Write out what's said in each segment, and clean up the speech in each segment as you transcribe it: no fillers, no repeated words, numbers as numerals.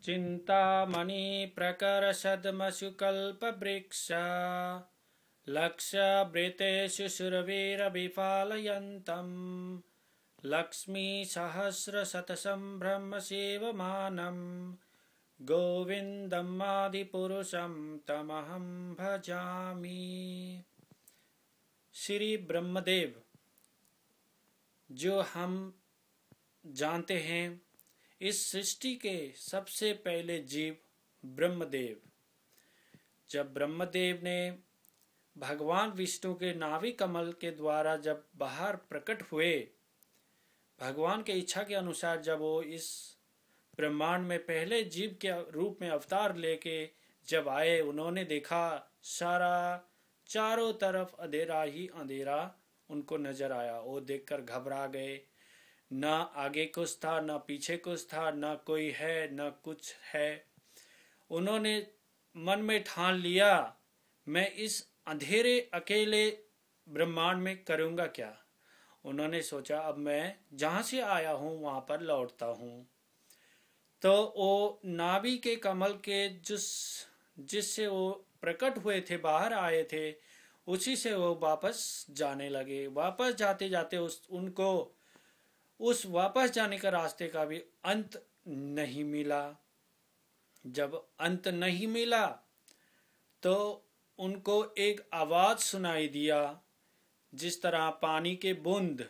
चिंतामणि प्रकर्षद्मशुकल्पवृक्ष लक्ष्यवृतेषु सुरवीरविपालयन्तम् लक्ष्मीसहस्रशतसम्भ्रम सेवमानं गोविन्दमादिपुरुषं तमहं भजामि। श्री ब्रह्मदेव, जो हम जानते हैं इस सृष्टि के सबसे पहले जीव ब्रह्मदेव, जब ब्रह्मदेव ने भगवान विष्णु के नाभि कमल के द्वारा जब बाहर प्रकट हुए, भगवान के इच्छा के अनुसार जब वो इस ब्रह्मांड में पहले जीव के रूप में अवतार लेके जब आए, उन्होंने देखा सारा चारों तरफ अंधेरा ही अंधेरा उनको नजर आया। वो देखकर घबरा गए, न आगे कुछ था, न पीछे कुछ था, न कोई है न कुछ है। उन्होंने मन में ठान लिया, मैं इस अंधेरे अकेले ब्रह्मांड में करूँगा क्या। उन्होंने सोचा, अब मैं जहाँ से आया हूँ वहाँ पर लौटता हूँ। तो वो नाभि के कमल के जिससे वो प्रकट हुए थे, बाहर आए थे, उसी से वो वापस जाने लगे। वापस जाते जाते उनको उस वापस जाने का रास्ते का भी अंत नहीं मिला। जब अंत नहीं मिला तो उनको एक आवाज सुनाई दिया, जिस तरह पानी के बूंद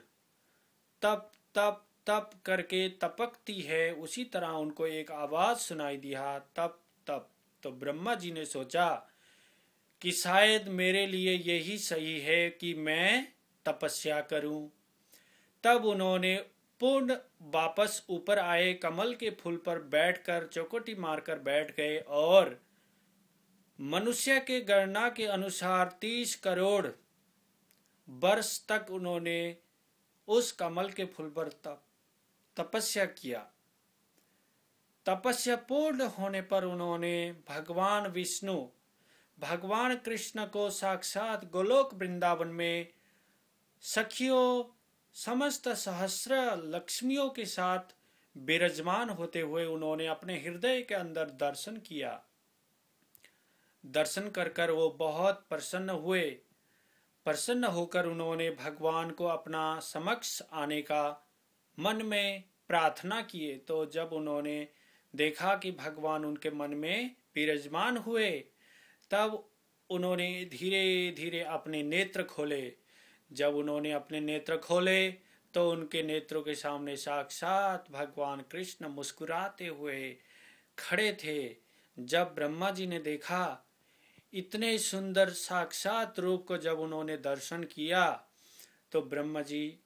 तप तप तप करके टपकती है, उसी तरह उनको एक आवाज सुनाई दिया, तप तप। तो ब्रह्मा जी ने सोचा कि शायद मेरे लिए यही सही है कि मैं तपस्या करूं। तब उन्होंने पूर्ण वापस ऊपर आए, कमल के फूल पर बैठकर चौकटी मारकर बैठ गए और मनुष्य के गणना के अनुसार 30 करोड़ वर्ष तक उन्होंने उस कमल के फूल पर तपस्या किया। तपस्या पूर्ण होने पर उन्होंने भगवान विष्णु, भगवान कृष्ण को साक्षात गोलोक वृंदावन में सखियों समस्त सहस्र लक्ष्मियों के साथ विराजमान होते हुए उन्होंने अपने हृदय के अंदर दर्शन किया। दर्शन कर कर वो बहुत प्रसन्न हुए। प्रसन्न होकर उन्होंने भगवान को अपना समक्ष आने का मन में प्रार्थना किए। तो जब उन्होंने देखा कि भगवान उनके मन में विराजमान हुए, तब उन्होंने धीरे धीरे अपने नेत्र खोले। जब उन्होंने अपने नेत्र खोले तो उनके नेत्रों के सामने साक्षात भगवान कृष्ण मुस्कुराते हुए खड़े थे। जब ब्रह्मा जी ने देखा इतने सुंदर साक्षात रूप को, जब उन्होंने दर्शन किया, तो ब्रह्मा जी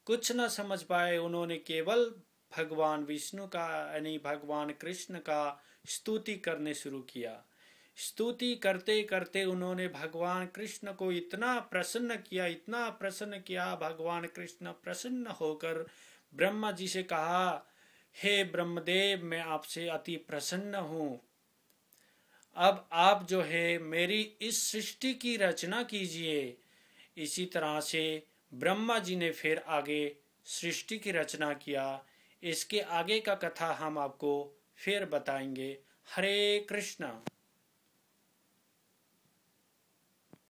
कुछ न समझ पाए। उन्होंने केवल भगवान विष्णु का यानी भगवान कृष्ण का स्तुति करने शुरू किया। स्तुति करते करते उन्होंने भगवान कृष्ण को इतना प्रसन्न किया, इतना प्रसन्न किया। भगवान कृष्ण प्रसन्न होकर ब्रह्मा जी से कहा, हे ब्रह्मदेव, मैं आपसे अति प्रसन्न हूँ। अब आप जो है मेरी इस सृष्टि की रचना कीजिए। इसी तरह से ब्रह्मा जी ने फिर आगे सृष्टि की रचना किया। इसके आगे का कथा हम आपको फिर बताएंगे। हरे कृष्णा।